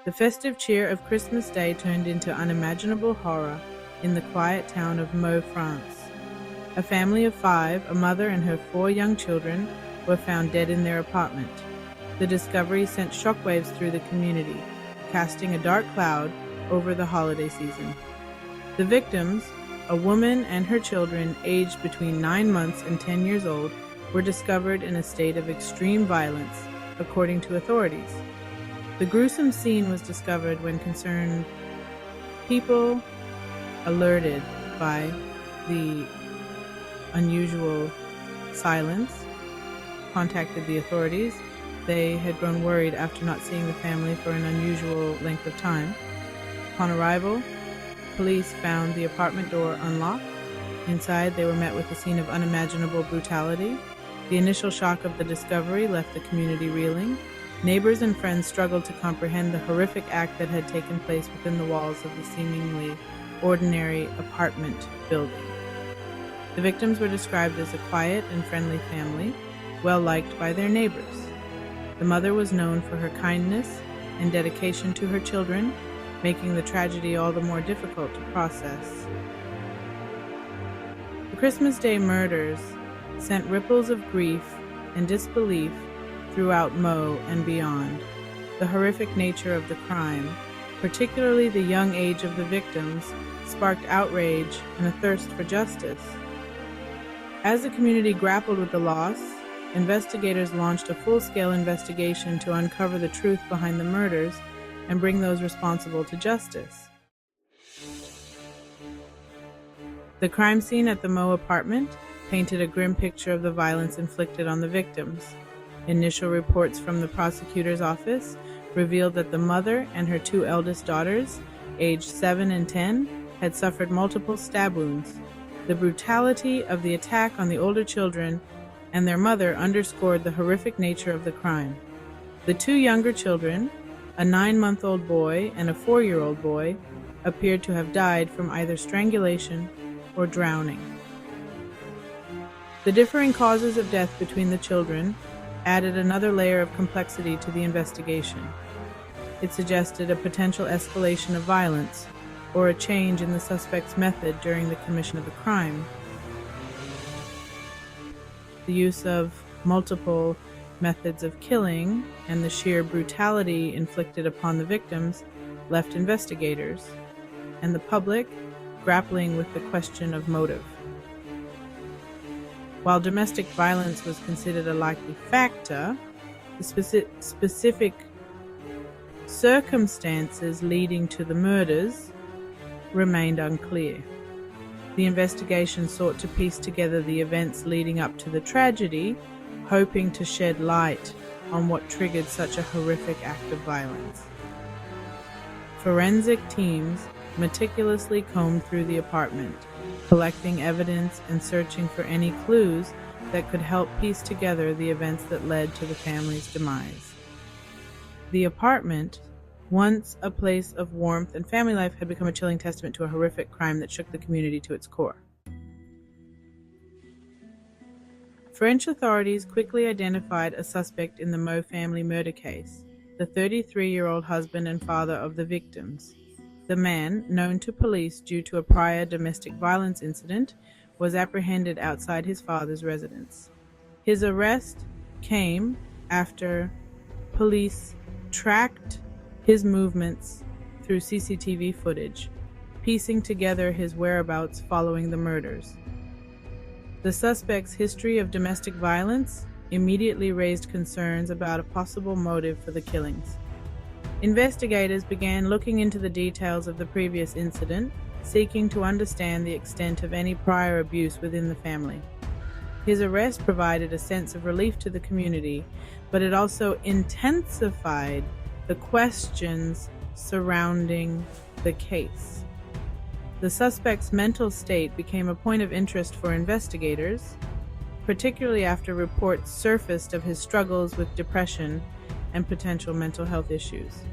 The festive cheer of Christmas Day turned into unimaginable horror in the quiet town of Meaux, France. A family of 5, a mother and her 4 young children, were found dead in their apartment. The discovery sent shockwaves through the community, casting a dark cloud over the holiday season. The victims, a woman and her children aged between 9 months and 10 years old, were discovered in a state of extreme violence, according to authorities. The gruesome scene was discovered when concerned people, alerted by the unusual silence, contacted the authorities. They had grown worried after not seeing the family for an unusual length of time. Upon arrival, police found the apartment door unlocked. Inside, they were met with a scene of unimaginable brutality. The initial shock of the discovery left the community reeling. Neighbors and friends struggled to comprehend the horrific act that had taken place within the walls of the seemingly ordinary apartment building. The victims were described as a quiet and friendly family, well liked by their neighbors. The mother was known for her kindness and dedication to her children, making the tragedy all the more difficult to process. The Christmas Day murders sent ripples of grief and disbelief throughout Meaux and beyond. The horrific nature of the crime, particularly the young age of the victims, sparked outrage and a thirst for justice. As the community grappled with the loss, investigators launched a full-scale investigation to uncover the truth behind the murders and bring those responsible to justice. The crime scene at the Meaux apartment painted a grim picture of the violence inflicted on the victims. Initial reports from the prosecutor's office revealed that the mother and her 2 eldest daughters, aged 7 and 10, had suffered multiple stab wounds. The brutality of the attack on the older children and their mother underscored the horrific nature of the crime. The 2 younger children, a 9-month-old boy and a 4-year-old boy, appeared to have died from either strangulation or drowning. The differing causes of death between the children added another layer of complexity to the investigation. It suggested a potential escalation of violence or a change in the suspect's method during the commission of the crime. The use of multiple methods of killing and the sheer brutality inflicted upon the victims left investigators and the public grappling with the question of motive. While domestic violence was considered a likely factor, the specific circumstances leading to the murders remained unclear. The investigation sought to piece together the events leading up to the tragedy, hoping to shed light on what triggered such a horrific act of violence. Forensic teams meticulously combed through the apartment, collecting evidence and searching for any clues that could help piece together the events that led to the family's demise. The apartment, once a place of warmth and family life, had become a chilling testament to a horrific crime that shook the community to its core. French authorities quickly identified a suspect in the Meaux family murder case, the 33-year-old husband and father of the victims. The man, known to police due to a prior domestic violence incident, was apprehended outside his father's residence. His arrest came after police tracked his movements through CCTV footage, piecing together his whereabouts following the murders. The suspect's history of domestic violence immediately raised concerns about a possible motive for the killings. Investigators began looking into the details of the previous incident, seeking to understand the extent of any prior abuse within the family. His arrest provided a sense of relief to the community, but it also intensified the questions surrounding the case. The suspect's mental state became a point of interest for investigators, particularly after reports surfaced of his struggles with depression and potential mental health issues.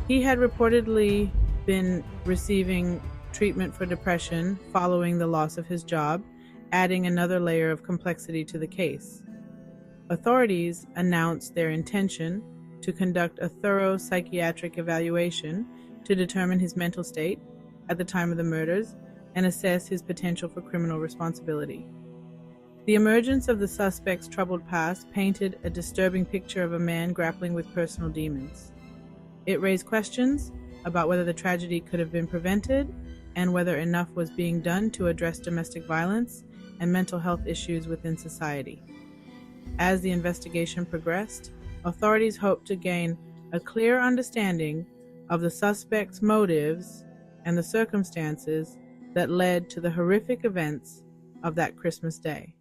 He had reportedly been receiving treatment for depression following the loss of his job, adding another layer of complexity to the case. Authorities announced their intention to conduct a thorough psychiatric evaluation to determine his mental state at the time of the murders and assess his potential for criminal responsibility. The emergence of the suspect's troubled past painted a disturbing picture of a man grappling with personal demons. It raised questions about whether the tragedy could have been prevented and whether enough was being done to address domestic violence and mental health issues within society. As the investigation progressed, authorities hoped to gain a clear understanding of the suspect's motives and the circumstances that led to the horrific events of that Christmas day.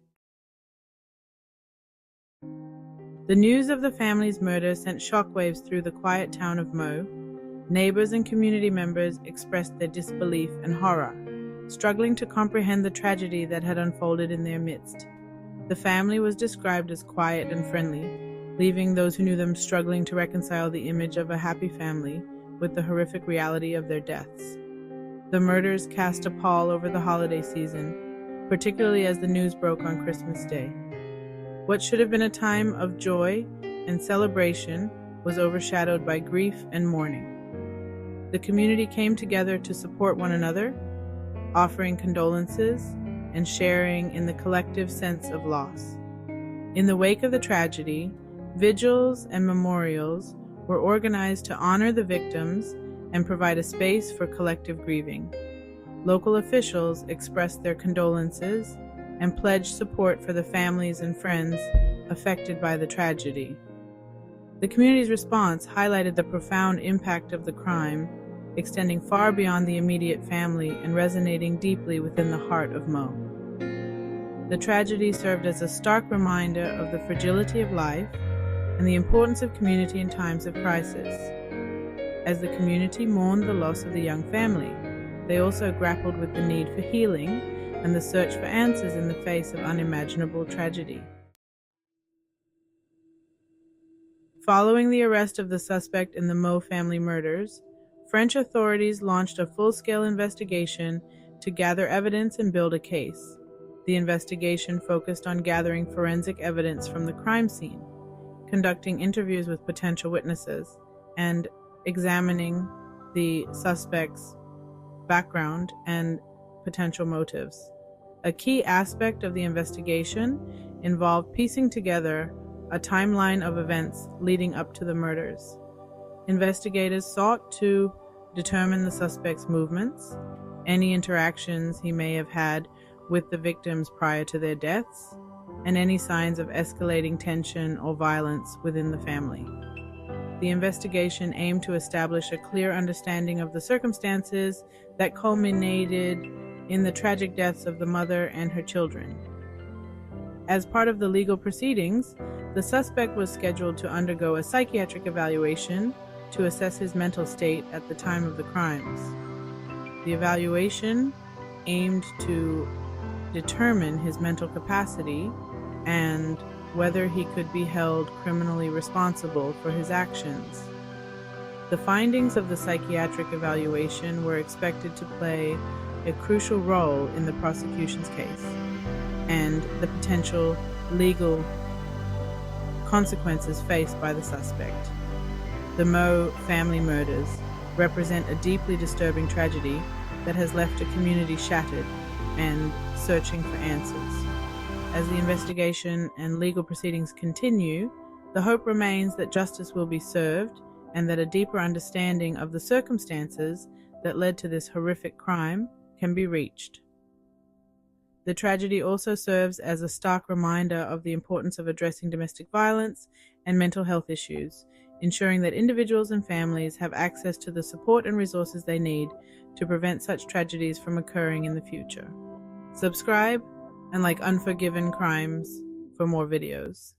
The news of the family's murder sent shockwaves through the quiet town of Meaux. Neighbors and community members expressed their disbelief and horror, struggling to comprehend the tragedy that had unfolded in their midst. The family was described as quiet and friendly, leaving those who knew them struggling to reconcile the image of a happy family with the horrific reality of their deaths. The murders cast a pall over the holiday season, particularly as the news broke on Christmas Day. What should have been a time of joy and celebration was overshadowed by grief and mourning. The community came together to support one another, offering condolences and sharing in the collective sense of loss. In the wake of the tragedy, vigils and memorials were organized to honor the victims and provide a space for collective grieving. Local officials expressed their condolences and pledged support for the families and friends affected by the tragedy. The community's response highlighted the profound impact of the crime, extending far beyond the immediate family and resonating deeply within the heart of Meaux. The tragedy served as a stark reminder of the fragility of life and the importance of community in times of crisis. As the community mourned the loss of the young family, they also grappled with the need for healing and the search for answers in the face of unimaginable tragedy. Following the arrest of the suspect in the Meaux family murders, French authorities launched a full-scale investigation to gather evidence and build a case. The investigation focused on gathering forensic evidence from the crime scene, conducting interviews with potential witnesses, and examining the suspect's background and potential motives. A key aspect of the investigation involved piecing together a timeline of events leading up to the murders. Investigators sought to determine the suspect's movements, any interactions he may have had with the victims prior to their deaths, and any signs of escalating tension or violence within the family. The investigation aimed to establish a clear understanding of the circumstances that culminated in the tragic deaths of the mother and her children. As part of the legal proceedings, the suspect was scheduled to undergo a psychiatric evaluation to assess his mental state at the time of the crimes. The evaluation aimed to determine his mental capacity and whether he could be held criminally responsible for his actions. The findings of the psychiatric evaluation were expected to play a crucial role in the prosecution's case and the potential legal consequences faced by the suspect. The Meaux family murders represent a deeply disturbing tragedy that has left a community shattered and searching for answers. As the investigation and legal proceedings continue, the hope remains that justice will be served and that a deeper understanding of the circumstances that led to this horrific crime can be reached. The tragedy also serves as a stark reminder of the importance of addressing domestic violence and mental health issues, ensuring that individuals and families have access to the support and resources they need to prevent such tragedies from occurring in the future. Subscribe and like Unforgiven Crimes for more videos.